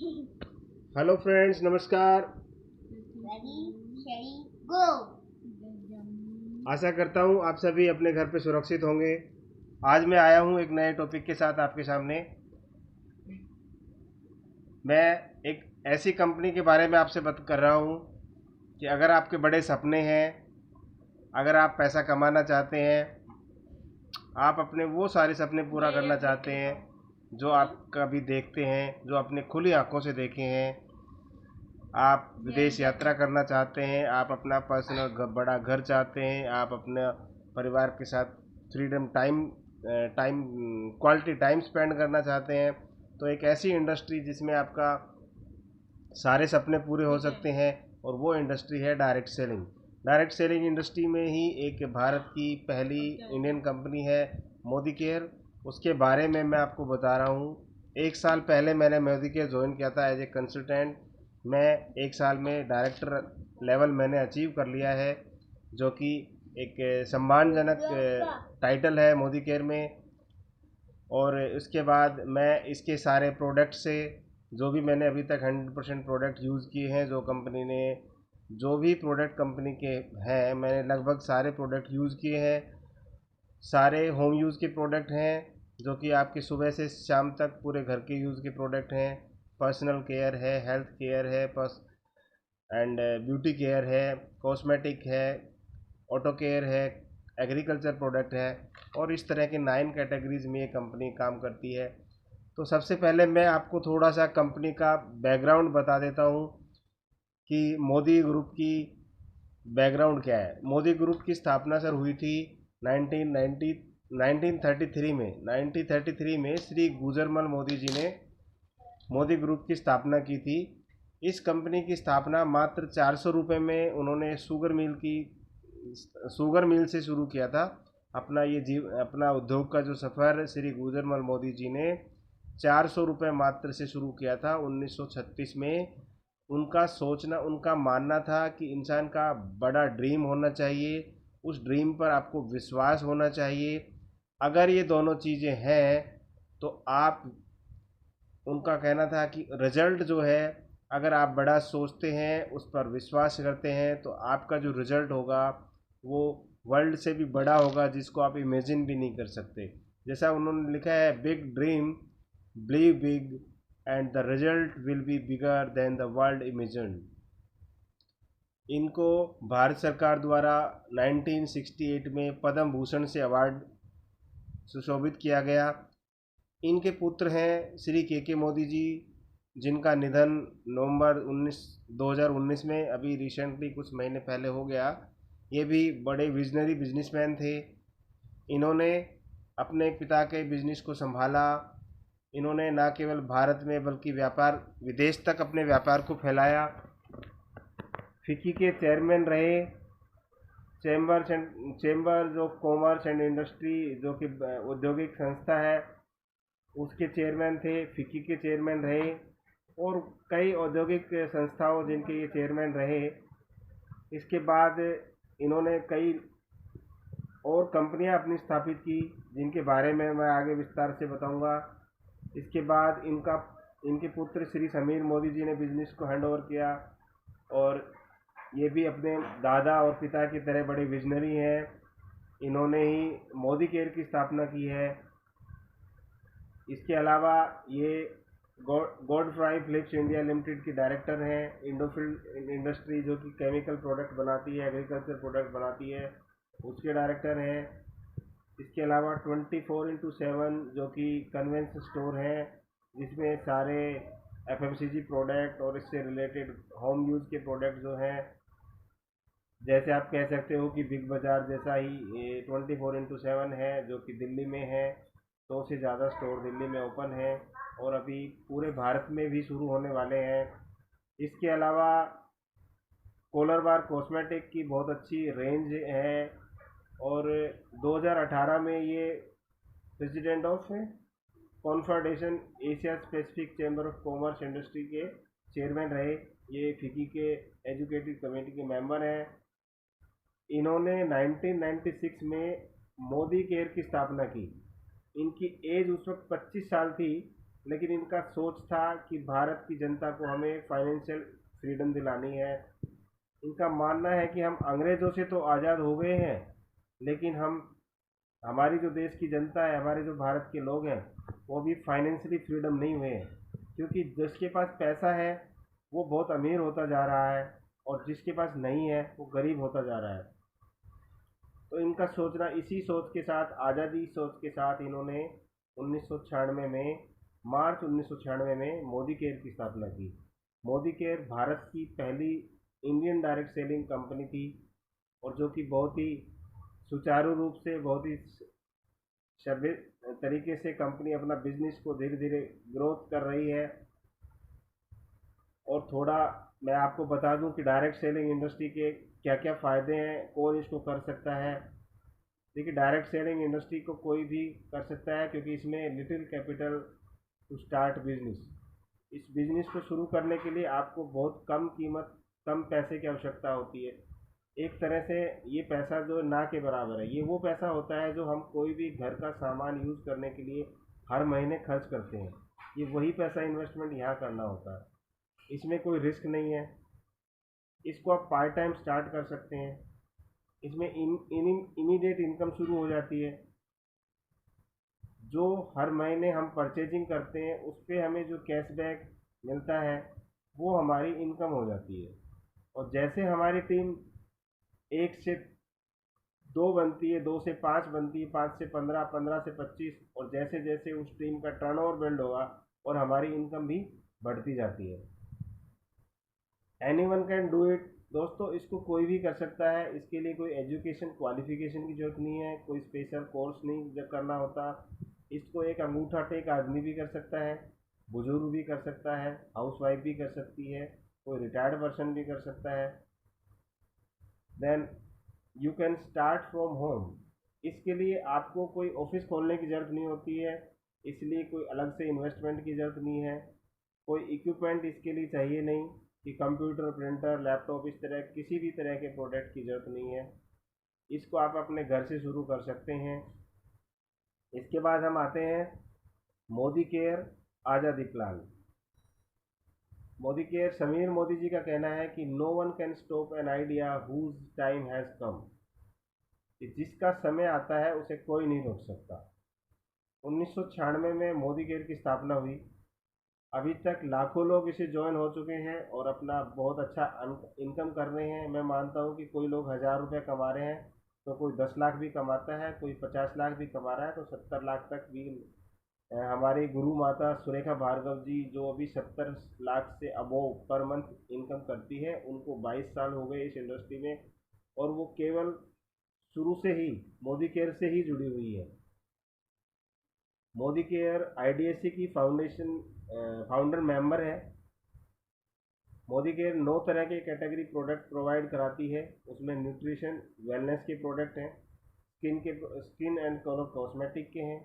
Hello friends, नमस्कार। Ready shady गो। आशा करता हूँ आप सभी अपने घर पे सुरक्षित होंगे। आज मैं आया हूँ एक नए टॉपिक के साथ आपके सामने। मैं एक ऐसी कंपनी के बारे में आपसे बात कर रहा हूँ कि अगर आपके बड़े सपने हैं, अगर आप पैसा कमाना चाहते हैं, आप अपने वो सारे सपने पूरा करना चाहते हैं जो आप कभी देखते हैं, जो अपने खुली आंखों से देखे हैं, आप विदेश यात्रा करना चाहते हैं, आप अपना पर्सनल बड़ा घर चाहते हैं, आप अपने परिवार के साथ freedom time quality time spend करना चाहते हैं, तो एक ऐसी इंडस्ट्री जिसमें आपका सारे सपने पूरे हो सकते हैं, और वो इंडस्ट्री है direct selling. Direct selling industry में ही एक भारत की पहली इंडियन कंपनी है मोदी केयर। उसके बारे में मैं आपको बता रहा हूँ। एक साल पहले मैंने मोदी केयर ज्वाइन किया था एज ए कंसल्टेंट। मैं एक साल में डायरेक्टर लेवल मैंने अचीव कर लिया है, जो कि एक सम्मानजनक टाइटल है मोदी केयर में। और उसके बाद मैं इसके सारे प्रोडक्ट से, जो भी मैंने अभी तक 100% प्रोडक्ट यूज़ किए हैं, जो कंपनी ने जो भी प्रोडक्ट कंपनी के हैं, मैंने लगभग सारे प्रोडक्ट यूज़ किए हैं। सारे होम यूज़ के प्रोडक्ट हैं, जो कि आपके सुबह से शाम तक पूरे घर के यूज़ के प्रोडक्ट हैं। पर्सनल केयर है, हेल्थ केयर है, पर्स एंड ब्यूटी केयर है, कॉस्मेटिक है, ऑटो केयर है, एग्रीकल्चर प्रोडक्ट है, और इस तरह के 9 कैटेगरीज में ये कंपनी काम करती है। तो सबसे पहले मैं आपको थोड़ा सा कंपनी का बैकग्राउंड बता देता हूँ कि मोदी ग्रुप की बैकग्राउंड क्या है। मोदी ग्रुप की स्थापना सर हुई थी 1990 1933 में। 1933 में श्री गुजरमल मोदी जी ने मोदी ग्रुप की स्थापना की थी। इस कंपनी की स्थापना मात्र 400 रुपये में उन्होंने शुगर मिल से शुरू किया था। अपना उद्योग का जो सफ़र श्री गुजरमल मोदी जी ने 400 रुपये मात्र से शुरू किया था 1936 में। उनका मानना था कि इंसान का बड़ा ड्रीम होना चाहिए, उस ड्रीम पर आपको विश्वास होना चाहिए। अगर ये दोनों चीज़ें हैं तो आप उनका कहना था कि रिजल्ट जो है, अगर आप बड़ा सोचते हैं, उस पर विश्वास करते हैं, तो आपका जो रिजल्ट होगा वो वर्ल्ड से भी बड़ा होगा, जिसको आप इमेजिन भी नहीं कर सकते। जैसा उन्होंने लिखा है, big dream, believe big, and the result will be bigger than the world imagine. इनको भारत सरकार द्वारा 1968 में पद्म भूषण से अवार्ड सुशोभित किया गया। इनके पुत्र हैं श्री के मोदी जी, जिनका निधन नवंबर 2019 में अभी रिसेंटली कुछ महीने पहले हो गया। ये भी बड़े विजनरी बिजनेसमैन थे। इन्होंने अपने पिता के बिजनेस को संभाला। इन्होंने न केवल भारत में बल्कि व्यापार विदेश तक अपने व्यापार को फैलाया। फिक्की के चेयरमैन रहे। Chamber of commerce and industry, जो कि औद्योगिक संस्था है, उसके चेयरमैन थे। फिक्की के चेयरमैन रहे, और कई औद्योगिक संस्थाओं जिनके ये चेयरमैन रहे। इसके बाद इन्होंने कई और कंपनियां अपनी स्थापित की, जिनके बारे में मैं आगे विस्तार से बताऊंगा। इसके बाद इनके पुत्र श्री समीर मोदी जी ने बिजनेस को हैंड ओवर किया, और ये भी अपने दादा और पिता की तरह बड़े विजनरी हैं। इन्होंने ही मोदी केयर की स्थापना की है। इसके अलावा ये गॉडफ्राई फिलिप्स इंडिया लिमिटेड की डायरेक्टर हैं। इंडोफिल इंडस्ट्री, जो कि केमिकल प्रोडक्ट बनाती है, एग्रीकल्चर प्रोडक्ट बनाती है, उसके डायरेक्टर हैं। इसके अलावा 24x7 जो कि कन्वेंस स्टोर है, जिसमें सारे एफएमसीजी प्रोडक्ट और इससे रिलेटेड होम यूज़ के प्रोडक्ट जो हैं, जैसे आप कह सकते हो कि बिग बाज़ार जैसा ही ये 24x7 है, जो कि दिल्ली में है। 100 से ज़्यादा स्टोर दिल्ली में ओपन है, और अभी पूरे भारत में भी शुरू होने वाले हैं। इसके अलावा कोलर बार कॉस्मेटिक की बहुत अच्छी रेंज है, और 2018 में ये president of confederation Asia Pacific chamber of commerce industry के चेयरमैन रहे। ये फिकी के एजुकेटिव कमेटी के मेंबर हैं। इन्होंने 1996 में मोदी केयर की स्थापना की। इनकी एज उस वक्त 25 साल थी, लेकिन इनका सोच था कि भारत की जनता को हमें फाइनेंशियल फ्रीडम दिलानी है। इनका मानना है कि हम अंग्रेज़ों से तो आज़ाद हो गए हैं, लेकिन हम हमारी जो देश की जनता है, हमारे जो भारत के लोग हैं, वो अभी फाइनेंशियली फ्रीडम नहीं हुए हैं, क्योंकि जिसके पास पैसा है वो बहुत अमीर होता जा रहा है और जिसके पास नहीं है वो गरीब होता जा रहा है। तो इनका सोचना, इसी सोच के साथ, आज़ादी सोच के साथ, इन्होंने 1996 में, मार्च 1996 में मोदी केयर की स्थापना की। मोदी केयर भारत की पहली इंडियन डायरेक्ट सेलिंग कंपनी थी, और जो कि बहुत ही सुचारू रूप से, बहुत ही सभ्य तरीके से कंपनी अपना बिजनेस को धीरे धीरे ग्रोथ कर रही है। और थोड़ा मैं आपको बता दूं कि डायरेक्ट सेलिंग इंडस्ट्री के क्या क्या फ़ायदे हैं, कौन इसको कर सकता है। देखिए, डायरेक्ट सेलिंग इंडस्ट्री को कोई भी कर सकता है, क्योंकि इसमें little capital to start business. इस बिजनेस को शुरू करने के लिए आपको बहुत कम कीमत, कम पैसे की आवश्यकता होती है। एक तरह से ये पैसा जो ना के बराबर है, ये वो पैसा होता है जो हम कोई भी घर का सामान यूज़ करने के लिए हर महीने खर्च करते हैं। ये वही पैसा इन्वेस्टमेंट यहाँ करना होता है। इसमें कोई रिस्क नहीं है। इसको आप पार्ट टाइम स्टार्ट कर सकते हैं। इसमें इमीडिएट इनकम शुरू हो जाती है। जो हर महीने हम परचेजिंग करते हैं उस पर हमें जो कैशबैक मिलता है वो हमारी इनकम हो जाती है। और जैसे हमारी टीम 1 से 2 बनती है, 2 से 5 बनती है, 5 से 15, 15 से 25, और जैसे जैसे उस टीम का टर्नओवर बिल्ड होगा और हमारी इनकम भी बढ़ती जाती है। Any one can do it दोस्तों, इसको कोई भी कर सकता है। इसके लिए कोई एजुकेशन क्वालिफिकेशन की ज़रूरत नहीं है, कोई स्पेशल कोर्स नहीं करना होता। इसको एक अंगूठा टेक आदमी भी कर सकता है, बुजुर्ग भी कर सकता है, हाउसवाइफ भी कर सकती है, कोई रिटायर्ड पर्सन भी कर सकता है। Then you can start from home. इसके लिए आपको कोई ऑफिस खोलने की ज़रूरत नहीं होती है, इसलिए कोई अलग से इन्वेस्टमेंट की ज़रूरत नहीं है। कोई इक्विपमेंट इसके लिए चाहिए नहीं कि कंप्यूटर, प्रिंटर, लैपटॉप, इस तरह किसी भी तरह के प्रोडक्ट की ज़रूरत नहीं है। इसको आप अपने घर से शुरू कर सकते हैं। इसके बाद हम आते हैं Modi care Azadi plan. Modi care, Sameer Modi ji का कहना है कि no one can stop an idea whose time has come, कि जिसका समय आता है उसे कोई नहीं रोक सकता। 1996 में मोदी केयर की स्थापना हुई। अभी तक लाखों लोग इसे ज्वाइन हो चुके हैं और अपना बहुत अच्छा इनकम कर रहे हैं। मैं मानता हूँ कि कोई लोग 1000 रुपये कमा रहे हैं, तो कोई 10 लाख भी कमाता है, कोई 50 लाख भी कमा रहा है, तो 70 लाख तक भी। हमारी गुरु माता सुरेखा भार्गव जी, जो अभी 70 लाख से अबोव पर मंथ इनकम करती है, उनको 22 साल हो गए इस इंडस्ट्री में, और वो केवल शुरू से ही मोदी केयर से ही जुड़ी हुई है। मोदी केयर आईडीएससी की फाउंडर मेंबर है। मोदी केयर 9 तरह के कैटेगरी प्रोडक्ट प्रोवाइड कराती है। उसमें न्यूट्रिशन, वेलनेस के प्रोडक्ट हैं, स्किन एंड कलर कॉस्मेटिक के हैं,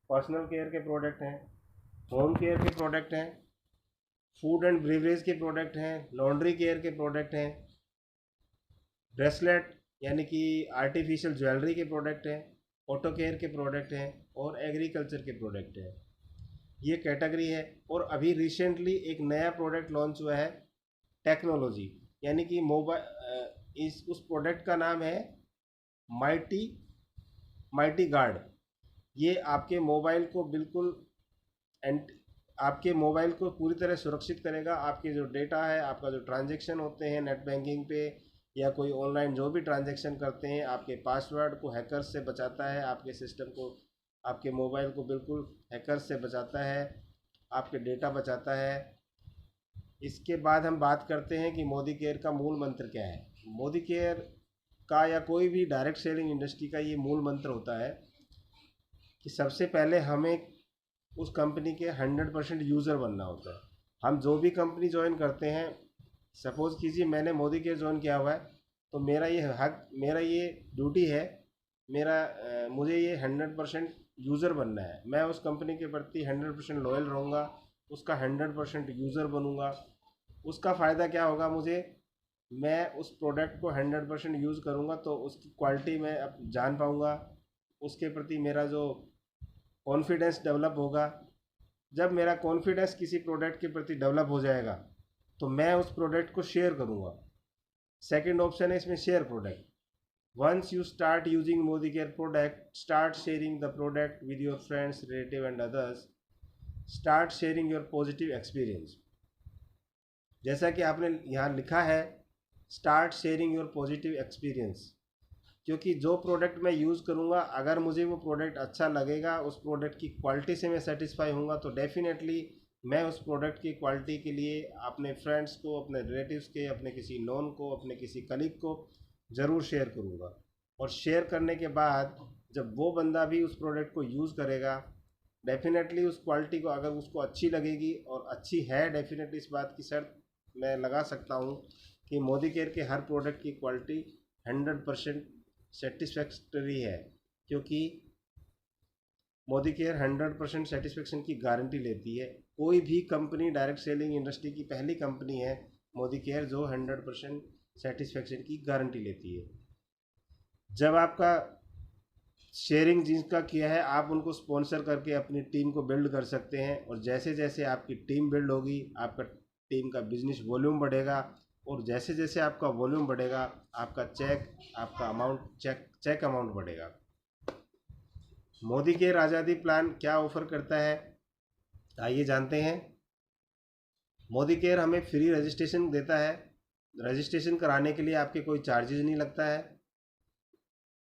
पर्सनल केयर के प्रोडक्ट हैं, होम केयर के प्रोडक्ट हैं, फूड एंड ब्रीवरेज के प्रोडक्ट हैं, लॉन्ड्री केयर के प्रोडक्ट हैं, ब्रेसलेट यानी कि आर्टिफिशियल ज्वेलरी के प्रोडक्ट हैं, ऑटो केयर के प्रोडक्ट हैं, और एग्रीकल्चर के प्रोडक्ट हैं। ये कैटेगरी है। और अभी रिसेंटली एक नया प्रोडक्ट लॉन्च हुआ है, टेक्नोलॉजी, यानी कि मोबाइल, इस उस प्रोडक्ट का नाम है माइटी माइटी गार्ड। ये आपके मोबाइल को बिल्कुल एंट आपके मोबाइल को पूरी तरह सुरक्षित करेगा। आपके जो डेटा है, आपका जो ट्रांजैक्शन होते हैं नेट बैंकिंग पे या कोई ऑनलाइन जो भी ट्रांजैक्शन करते हैं, आपके पासवर्ड को हैकर्स से बचाता है, आपके सिस्टम को, आपके मोबाइल को बिल्कुल हैकर्स से बचाता है, आपके डेटा बचाता है। इसके बाद हम बात करते हैं कि मोदी केयर का मूल मंत्र क्या है। मोदी केयर का या कोई भी डायरेक्ट सेलिंग इंडस्ट्री का ये मूल मंत्र होता है कि सबसे पहले हमें उस कंपनी के 100% यूज़र बनना होता है। हम जो भी कंपनी ज्वाइन करते हैं, सपोज़ कीजिए मैंने मोदी केयर ज्वाइन किया हुआ है, तो मेरा ये हक, मेरा ये ड्यूटी है, मुझे ये 100% यूज़र बनना है। मैं उस कंपनी के प्रति 100% लॉयल रहूँगा, उसका 100% यूज़र बनूँगा। उसका फ़ायदा क्या होगा मुझे, मैं उस प्रोडक्ट को 100% यूज़ करूँगा तो उसकी क्वालिटी मैं अब जान पाऊँगा, उसके प्रति मेरा जो कॉन्फिडेंस डेवलप होगा, जब मेरा कॉन्फिडेंस किसी प्रोडक्ट के प्रति डेवलप हो जाएगा तो मैं उस प्रोडक्ट को शेयर करूँगा। सेकंड ऑप्शन है इसमें share product. Once you start using Modi care product, start sharing the product with your friends, relative and others, start sharing your positive experience. जैसा कि आपने यहाँ लिखा है start sharing your positive experience, क्योंकि जो प्रोडक्ट मैं यूज़ करूँगा, अगर मुझे वो प्रोडक्ट अच्छा लगेगा, उस प्रोडक्ट की क्वालिटी से मैं सेटिस्फाई हूँगा, तो डेफिनेटली मैं उस प्रोडक्ट की क्वालिटी के लिए अपने फ्रेंड्स को, अपने रिलेटिव्स के, अपने किसी नॉन को, अपने किसी कलीग को ज़रूर शेयर करूँगा। और शेयर करने के बाद जब वो बंदा भी उस प्रोडक्ट को यूज़ करेगा, डेफिनेटली उस क्वालिटी को अगर उसको अच्छी लगेगी, और अच्छी है डेफिनेटली, इस बात की शर्त मैं लगा सकता हूँ कि मोदी केयर के हर प्रोडक्ट की क्वालिटी 100% सेटिस्फैक्टरी है, क्योंकि मोदी केयर 100% सेटिस्फेक्शन की गारंटी लेती है। कोई भी कंपनी डायरेक्ट सेलिंग इंडस्ट्री की पहली कंपनी है मोदी केयर जो 100% सेटिस्फेक्शन की गारंटी लेती है। जब आपका शेयरिंग जिनका किया है, आप उनको स्पॉन्सर करके अपनी टीम को बिल्ड कर सकते हैं, और जैसे जैसे आपकी टीम बिल्ड होगी, आपका टीम का बिजनेस वॉल्यूम बढ़ेगा, और जैसे जैसे आपका वॉल्यूम बढ़ेगा, आपका अमाउंट चेक अमाउंट बढ़ेगा। मोदी केयर आज़ादी प्लान क्या ऑफर करता है, आइए जानते हैं। मोदी केयर हमें फ्री रजिस्ट्रेशन देता है। रजिस्ट्रेशन कराने के लिए आपके कोई चार्जेस नहीं लगता है।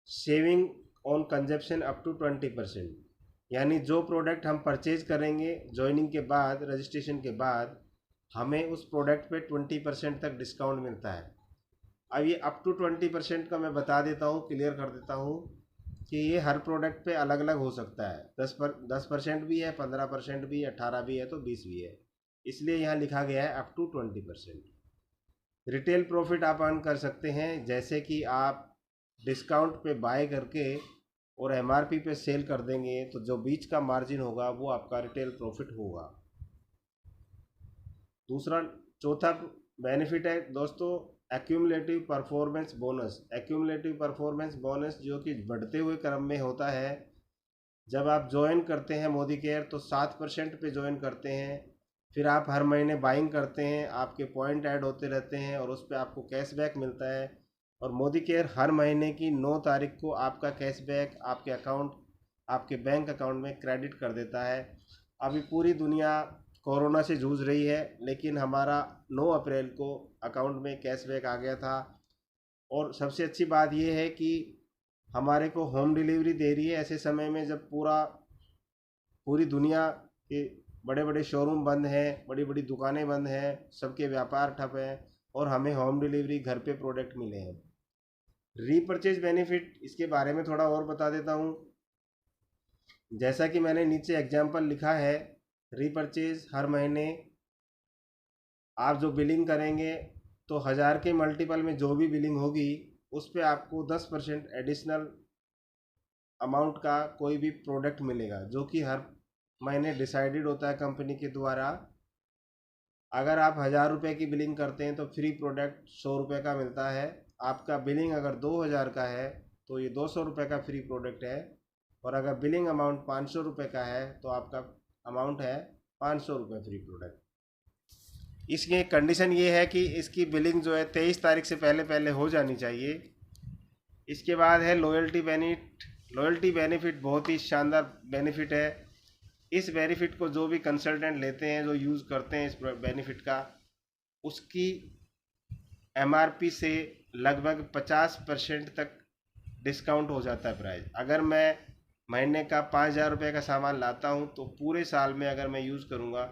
Saving on consumption up to 20%, यानी जो प्रोडक्ट हम परचेज करेंगे ज्वाइनिंग के बाद, रजिस्ट्रेशन के बाद, हमें उस प्रोडक्ट पे 20% तक डिस्काउंट मिलता है। अब ये अप टू 20% का मैं बता देता हूँ, क्लियर कर देता हूँ कि ये हर प्रोडक्ट पे अलग अलग हो सकता है। 10% भी है, 15% भी है, 18 भी है, तो 20 भी है। इसलिए यहाँ लिखा गया है अप टू 20%। रिटेल प्रॉफिट आप अर्न कर सकते हैं, जैसे कि आप डिस्काउंट पे बाय करके और एमआरपी पे सेल कर देंगे, तो जो बीच का मार्जिन होगा वो आपका रिटेल प्रॉफिट होगा। चौथा बेनिफिट है दोस्तों accumulative performance bonus. Accumulative performance bonus जो कि बढ़ते हुए क्रम में होता है। जब आप ज्वाइन करते हैं मोदी केयर तो 7% पे ज्वाइन करते हैं, फिर आप हर महीने बाइंग करते हैं, आपके पॉइंट ऐड होते रहते हैं और उस पर आपको कैशबैक मिलता है। और मोदी केयर हर महीने की 9 तारीख को आपका कैशबैक आपके बैंक अकाउंट में क्रेडिट कर देता है। अभी पूरी दुनिया कोरोना से जूझ रही है, लेकिन हमारा 9 अप्रैल को अकाउंट में कैशबैक आ गया था। और सबसे अच्छी बात यह है कि हमारे को होम डिलीवरी दे रही है ऐसे समय में जब पूरी दुनिया के बड़े बड़े शोरूम बंद हैं, बड़ी बड़ी दुकानें बंद हैं, सबके व्यापार ठप हैं, और हमें होम डिलीवरी घर पे प्रोडक्ट मिले हैं। रीपर्चेज बेनिफिट, इसके बारे में थोड़ा और बता देता हूँ। जैसा कि मैंने नीचे एग्जाम्पल लिखा है, रीपर्चेज हर महीने आप जो बिलिंग करेंगे तो 1000 के मल्टीपल में जो भी बिलिंग होगी उस पर आपको 10% एडिशनल अमाउंट का कोई भी प्रोडक्ट मिलेगा, जो कि हर महीने डिसाइडेड होता है कंपनी के द्वारा। अगर आप 1000 रुपये की बिलिंग करते हैं तो फ्री प्रोडक्ट 100 रुपये का मिलता है। आपका बिलिंग अगर 2000 का है तो ये 200 रुपये का फ्री प्रोडक्ट है, और अगर बिलिंग अमाउंट 500 रुपये का है तो आपका अमाउंट है 500 रुपये फ्री प्रोडक्ट। इसकी कंडीशन ये है कि इसकी बिलिंग जो है 23 तारीख से पहले पहले हो जानी चाहिए। इसके बाद है लॉयल्टी बेनिफिट। लॉयल्टी बेनिफिट बहुत ही शानदार बेनिफिट है। इस बेनिफिट को जो भी कंसल्टेंट लेते हैं, जो यूज़ करते हैं इस बेनिफिट का, उसकी एमआरपी से लगभग 50% तक डिस्काउंट हो जाता है प्राइस। अगर मैं महीने का 5000 रुपये का सामान लाता हूँ तो पूरे साल में अगर मैं यूज़ करूँगा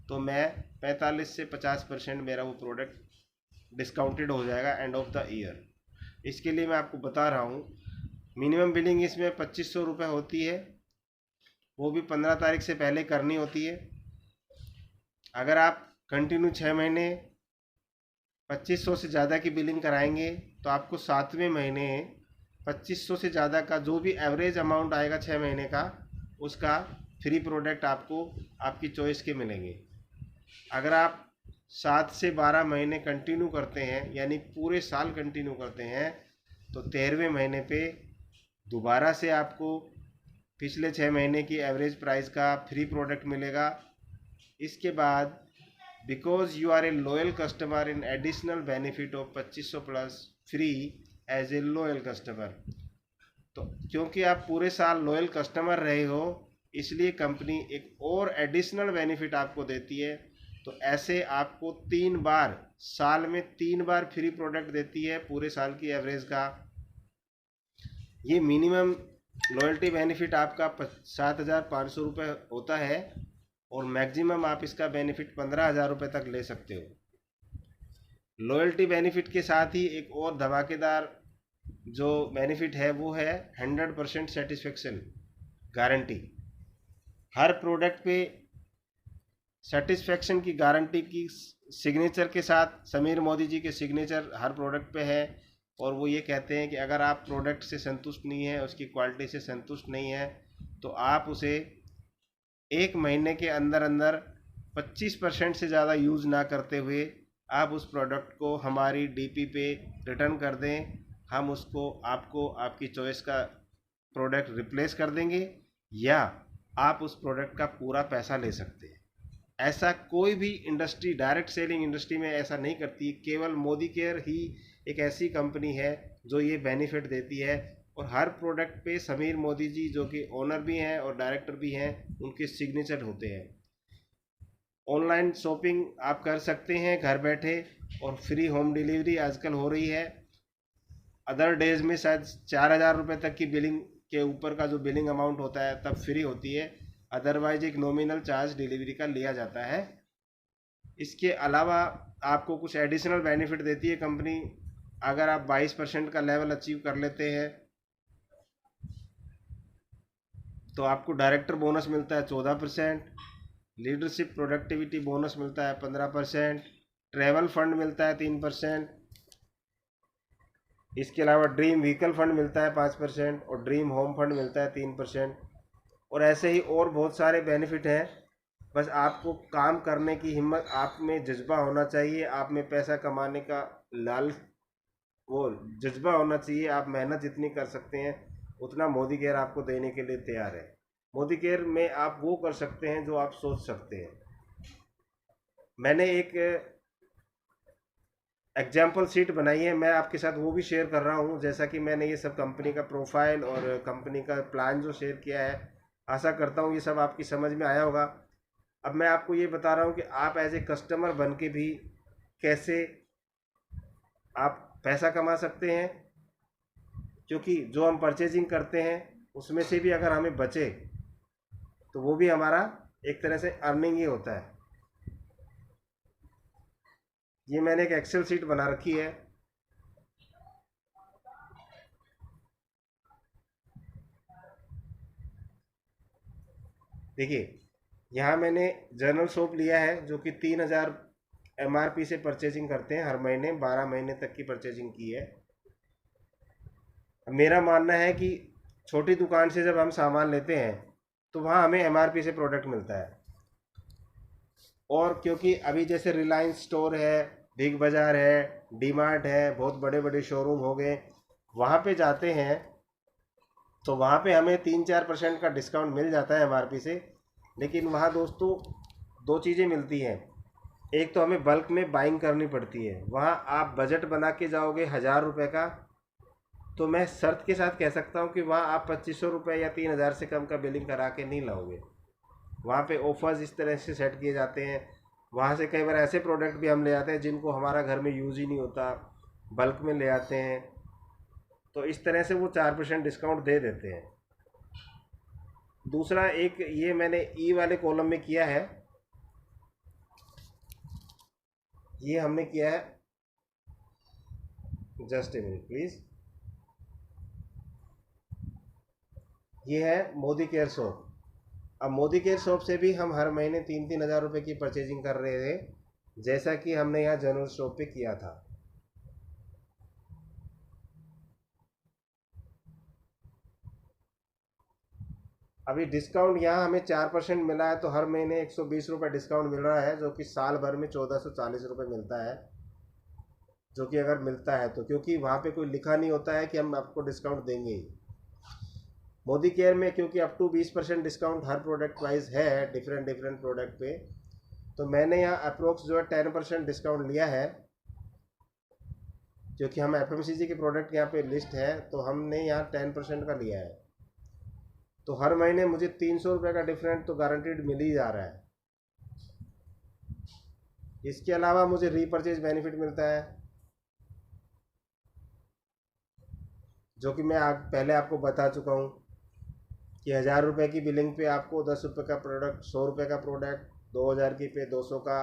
तो मैं 45 से 50% मेरा वो प्रोडक्ट डिस्काउंटेड हो जाएगा एंड ऑफ द ईयर। इसके लिए मैं आपको बता रहा हूँ, मिनिमम बिलिंग इसमें 2500 रुपये होती है, वो भी 15 तारीख से पहले करनी होती है। अगर आप कंटिन्यू 6 महीने 2500 से ज़्यादा की बिलिंग कराएंगे तो आपको 7वें महीने 2500 से ज़्यादा का जो भी एवरेज अमाउंट आएगा 6 महीने का, उसका फ्री प्रोडक्ट आपको आपकी चॉइस के मिलेंगे। अगर आप 7 से 12 महीने कंटिन्यू करते हैं, यानी पूरे साल कंटिन्यू करते हैं, तो 13वें महीने पे दोबारा से आपको पिछले 6 महीने की एवरेज प्राइस का फ्री प्रोडक्ट मिलेगा, इसके बाद because you are a loyal customer in additional benefit of 2500 plus free as a loyal customer. तो क्योंकि आप पूरे साल लॉयल कस्टमर रहे हो, इसलिए कंपनी एक और एडिशनल बेनिफिट आपको देती है। तो ऐसे आपको 3 बार, साल में 3 बार फ्री प्रोडक्ट देती है पूरे साल की एवरेज का। ये मिनिमम लॉयल्टी बेनिफिट आपका 7,500 रुपये होता है और मैक्सिमम आप इसका बेनिफिट 15,000 रुपये तक ले सकते हो। लॉयल्टी बेनिफिट के साथ ही एक और धमाकेदार जो बेनिफिट है वो है 100% सेटिस्फेक्शन गारंटी। हर प्रोडक्ट पे सेटिस्फेक्शन की गारंटी की सिग्नेचर के साथ समीर मोदी जी के सिग्नेचर हर प्रोडक्ट पे है। और वो ये कहते हैं कि अगर आप प्रोडक्ट से संतुष्ट नहीं है, उसकी क्वालिटी से संतुष्ट नहीं है, तो आप उसे 1 महीने के अंदर अंदर 25% से ज़्यादा यूज़ ना करते हुए आप उस प्रोडक्ट को हमारी डीपी पे रिटर्न कर दें। हम उसको आपको आपकी चॉइस का प्रोडक्ट रिप्लेस कर देंगे या आप उस प्रोडक्ट का पूरा पैसा ले सकते हैं। ऐसा कोई भी इंडस्ट्री, डायरेक्ट सेलिंग इंडस्ट्री में ऐसा नहीं करती। केवल मोदी केयर ही एक ऐसी कंपनी है जो ये बेनिफिट देती है। और हर प्रोडक्ट पे समीर मोदी जी जो कि ओनर भी हैं और डायरेक्टर भी हैं, उनके सिग्नेचर होते हैं। ऑनलाइन शॉपिंग आप कर सकते हैं घर बैठे और फ्री होम डिलीवरी आजकल हो रही है। अदर डेज में शायद 4,000 रुपये तक की बिलिंग के ऊपर का जो बिलिंग अमाउंट होता है तब फ्री होती है, अदरवाइज एक नॉमिनल चार्ज डिलीवरी का लिया जाता है। इसके अलावा आपको कुछ एडिशनल बेनिफिट देती है कंपनी। अगर आप 22% का लेवल अचीव कर लेते हैं तो आपको डायरेक्टर बोनस मिलता है 14%, लीडरशिप प्रोडक्टिविटी बोनस मिलता है 15%, ट्रैवल फंड मिलता है 3%, इसके अलावा ड्रीम व्हीकल फंड मिलता है 5% और ड्रीम होम फंड मिलता है 3%। और ऐसे ही और बहुत सारे बेनिफिट हैं। बस आपको काम करने की हिम्मत, आप में जज्बा होना चाहिए, आप में पैसा कमाने का लालच, वो जज्बा होना चाहिए। आप मेहनत जितनी कर सकते हैं उतना मोदी केयर आपको देने के लिए तैयार है। मोदी केयर में आप वो कर सकते हैं जो आप सोच सकते हैं। मैंने एक एग्जाम्पल शीट बनाई है, मैं आपके साथ वो भी शेयर कर रहा हूँ। जैसा कि मैंने ये सब कंपनी का प्रोफाइल और कंपनी का प्लान जो शेयर किया है, आशा करता हूँ ये सब आपकी समझ में आया होगा। अब मैं आपको ये बता रहा हूँ कि आप एज ए कस्टमर बन के भी कैसे आप पैसा कमा सकते हैं। क्योंकि जो हम परचेजिंग करते हैं उसमें से भी अगर हमें बचे तो वो भी हमारा एक तरह से अर्निंग ही होता है। ये मैंने एक एक्सेल शीट बना रखी है। देखिए, यहाँ मैंने जनरल सोप लिया है जो कि 3,000 MRP से परचेजिंग करते हैं हर महीने, 12 महीने तक की परचेजिंग की है। मेरा मानना है कि छोटी दुकान से जब हम सामान लेते हैं तो वहाँ हमें MRP से प्रोडक्ट मिलता है। और क्योंकि अभी जैसे रिलायंस स्टोर है, बिग बाज़ार है, डी मार्ट है, बहुत बड़े बड़े शोरूम हो गए, वहाँ पे जाते हैं तो वहाँ पे हमें 3-4% का डिस्काउंट मिल जाता है MRP से। लेकिन वहाँ दोस्तों दो चीज़ें मिलती हैं। एक तो हमें बल्क में बाइंग करनी पड़ती है। वहाँ आप बजट बना के जाओगे 1,000 रुपये का, तो मैं शर्त के साथ कह सकता हूँ कि वहाँ आप 2,500 रुपये या 3,000 से कम का बिलिंग करा के नहीं लाओगे। वहाँ पे ऑफर्स इस तरह से सेट किए जाते हैं। वहाँ से कई बार ऐसे प्रोडक्ट भी हम ले आते हैं जिनको हमारा घर में यूज़ ही नहीं होता, बल्क में ले आते हैं, तो इस तरह से वो 4% डिस्काउंट दे देते हैं। दूसरा एक ये मैंने ई वाले कॉलम में किया है, ये हमने किया है, जस्ट ए मिनट प्लीज़। ये है मोदी केयर शॉप। अब मोदी केयर शॉप से भी हम हर महीने 3-3 हज़ार रुपये की परचेजिंग कर रहे थे, जैसा कि हमने यहाँ जनरल शॉप पे किया था। अभी डिस्काउंट यहाँ हमें 4% मिला है, तो हर महीने 120 रुपये डिस्काउंट मिल रहा है, जो कि साल भर में 1,440 रुपये मिलता है। जो कि अगर मिलता है तो, क्योंकि वहाँ पे कोई लिखा नहीं होता है कि हम आपको डिस्काउंट देंगे ही। मोदी केयर में क्योंकि अप टू 20% डिस्काउंट हर प्रोडक्ट वाइज है, डिफरेंट डिफरेंट प्रोडक्ट पे, तो मैंने यहाँ अप्रोक्स जो है 10% डिस्काउंट लिया है, क्योंकि हम FMCG के प्रोडक्ट यहाँ पे लिस्ट है, तो हमने यहाँ 10% का लिया है। तो हर महीने मुझे 300 रुपये का डिफरेंट तो गारंटीड मिल ही जा रहा है। इसके अलावा मुझे रीपरचेज बेनिफिट मिलता है, जो कि मैं पहले आपको बता चुका हूँ कि 1000 रुपये की बिलिंग पे आपको 10 रुपये का प्रोडक्ट, 100 रुपये का प्रोडक्ट, 2000 की पे 200 का,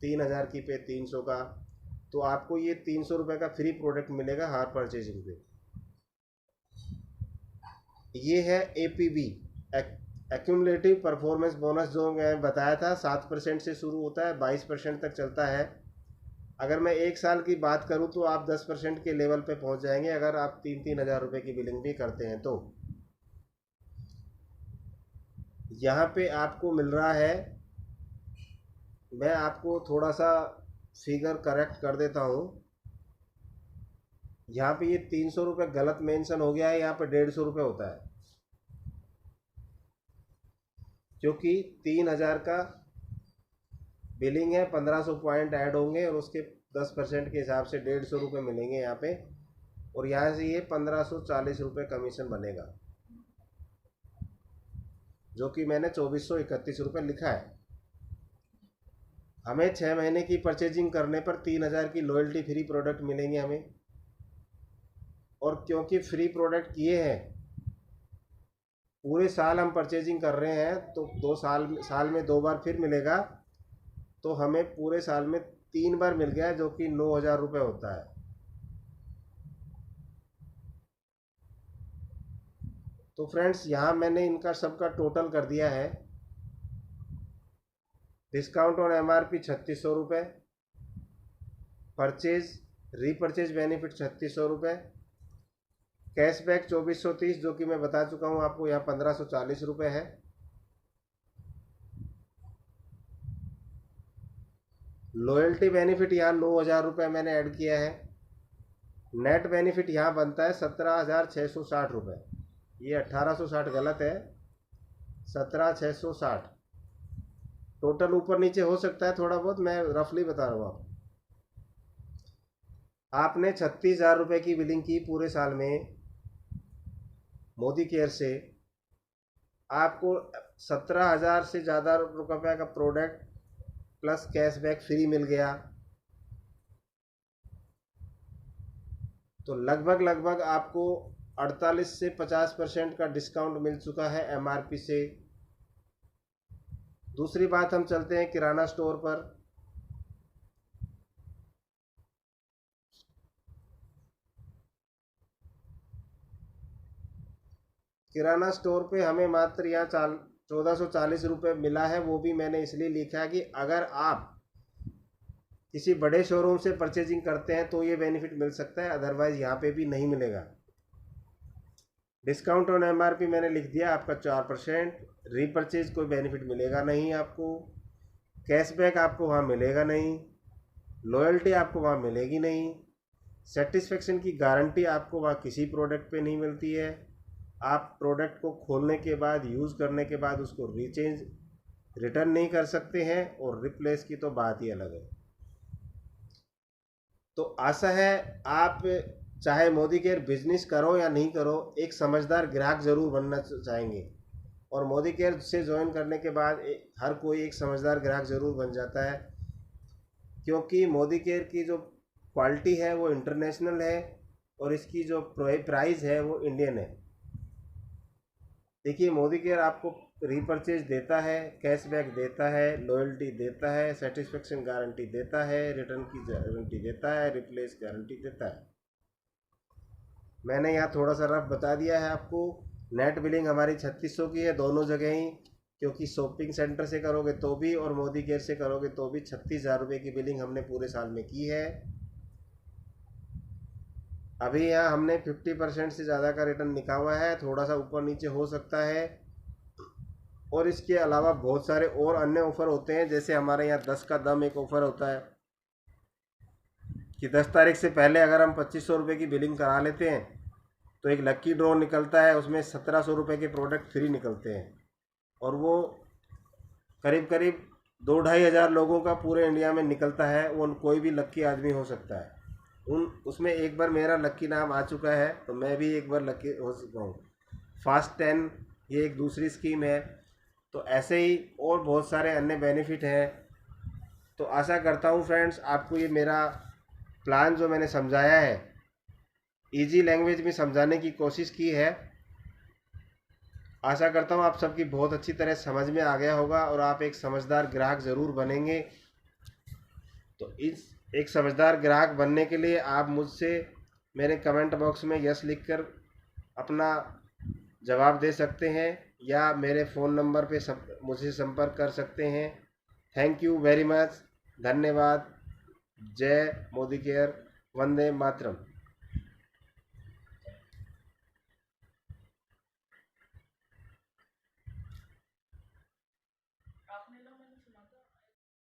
3000 की पे 300 का, तो आपको ये 300 रुपये का फ्री प्रोडक्ट मिलेगा हर परचेजिंग पे। ये है APB, एक्यूमुलेटिव परफॉर्मेंस बोनस, जो मैं बताया था 7% से शुरू होता है, 22% तक चलता है। अगर मैं 1 साल की बात करूं तो आप 10% के लेवल पे पहुंच जाएंगे, अगर आप 3-3 हज़ार रुपये की बिलिंग भी करते हैं। तो यहाँ पे आपको मिल रहा है, मैं आपको थोड़ा सा फिगर करेक्ट कर देता हूँ। यहाँ पे ये 300 रुपये गलत मेंशन हो गया है, यहाँ पे 150 रुपये होता है, क्योंकि 3000 का बिलिंग है, 1500 पॉइंट ऐड होंगे और उसके 10% के हिसाब से 150 रुपये मिलेंगे यहाँ पे, और यहाँ से ये 1540 रुपये कमीशन बनेगा, जो कि मैंने 2431 रुपये लिखा है। हमें 6 महीने की परचेजिंग करने पर 3000 की लॉयल्टी फ्री प्रोडक्ट मिलेंगे हमें, और क्योंकि फ्री प्रोडक्ट किए हैं, पूरे साल हम परचेजिंग कर रहे हैं, तो 2 साल में 2 बार फिर मिलेगा, तो हमें पूरे साल में 3 बार मिल गया, जो कि 9000 रुपये होता है। तो फ्रेंड्स, यहाँ मैंने इनका सबका टोटल कर दिया है। डिस्काउंट ऑन MRP 3600 रुपये, परचेज रीपरचेज बेनिफिट 3600 रुपये, कैशबैक 2430, जो कि मैं बता चुका हूँ आपको, यहाँ 1540 रुपये है। लॉयल्टी बेनिफिट यहाँ 9000 रुपये मैंने ऐड किया है। नेट बेनिफिट यहाँ बनता है 17660 रुपये, ये 1860 गलत है, 17660। टोटल ऊपर नीचे हो सकता है थोड़ा बहुत, मैं रफली बता रहा हूँ। आपने 36,000 रुपये की बिलिंग की पूरे साल में मोदी केयर से, आपको 17,000 से ज़्यादा रुपये का प्रोडक्ट प्लस कैशबैक फ्री मिल गया, तो लगभग आपको 48 से 50% का डिस्काउंट मिल चुका है MRP से। दूसरी बात, हम चलते हैं किराना स्टोर पर। किराना स्टोर पे हमें मात्र यहाँ 1440 रुपये मिला है। वो भी मैंने इसलिए लिखा है कि अगर आप किसी बड़े शोरूम से परचेजिंग करते हैं तो ये बेनिफिट मिल सकता है, अदरवाइज यहाँ पे भी नहीं मिलेगा। डिस्काउंट ऑन MRP मैंने लिख दिया आपका 4%, रीपरचेज कोई बेनिफिट मिलेगा नहीं आपको, कैशबैक आपको वहाँ मिलेगा नहीं, लॉयल्टी आपको वहाँ मिलेगी नहीं, सेटिस्फेक्शन की गारंटी आपको वहाँ किसी प्रोडक्ट पे नहीं मिलती है। आप प्रोडक्ट को खोलने के बाद, यूज़ करने के बाद उसको रिटर्न नहीं कर सकते हैं, और रिप्लेस की तो बात ही अलग है। तो आशा है आप चाहे मोदी केयर बिजनेस करो या नहीं करो, एक समझदार ग्राहक ज़रूर बनना चाहेंगे, और मोदी केयर से ज्वाइन करने के बाद हर कोई एक समझदार ग्राहक ज़रूर बन जाता है, क्योंकि मोदी केयर की जो क्वालिटी है वो इंटरनेशनल है, और इसकी जो प्राइस है वो इंडियन है। देखिए, मोदी केयर आपको रीपरचेज देता है, कैशबैक देता है, लॉयल्टी देता है, सेटिस्फेक्शन गारंटी देता है, रिटर्न की गारंटी देता है, रिप्लेस गारंटी देता है। मैंने यहाँ थोड़ा सा रफ बता दिया है आपको। नेट बिलिंग हमारी 3600 की है दोनों जगह ही, क्योंकि शॉपिंग सेंटर से करोगे तो भी और मोदी केयर से करोगे तो भी 36,000 रुपये की बिलिंग हमने पूरे साल में की है। अभी यहाँ हमने 50% से ज़्यादा का रिटर्न लिखा हुआ है, थोड़ा सा ऊपर नीचे हो सकता है, और इसके अलावा बहुत सारे और अन्य ऑफ़र होते हैं। जैसे हमारे यहाँ 10 का दम एक ऑफ़र होता है कि 10 तारीख से पहले अगर हम 2500 रुपये की बिलिंग करा लेते हैं तो एक लक्की ड्रॉ निकलता है, उसमें 1700 रुपये के प्रोडक्ट फ्री निकलते हैं, और वो करीब करीब 2-2,500 लोगों का पूरे इंडिया में निकलता है, वो कोई भी लक्की आदमी हो सकता है। उसमें एक बार मेरा लक्की नाम आ चुका है, तो मैं भी एक बार लक्की हो चुका हूँ। फास्ट 10 ये एक दूसरी स्कीम है। तो ऐसे ही और बहुत सारे अन्य बेनिफिट हैं। तो आशा करता हूँ फ्रेंड्स, आपको ये मेरा प्लान जो मैंने समझाया है, इजी लैंग्वेज में समझाने की कोशिश की है, आशा करता हूँ आप सबकी बहुत अच्छी तरह समझ में आ गया होगा और आप एक समझदार ग्राहक ज़रूर बनेंगे। तो इस एक समझदार ग्राहक बनने के लिए आप मुझसे मेरे कमेंट बॉक्स में यस लिखकर अपना जवाब दे सकते हैं, या मेरे फ़ोन नंबर पे मुझसे संपर्क कर सकते हैं। Thank you very much. धन्यवाद। जय मोदी केयर। वंदे मातरम।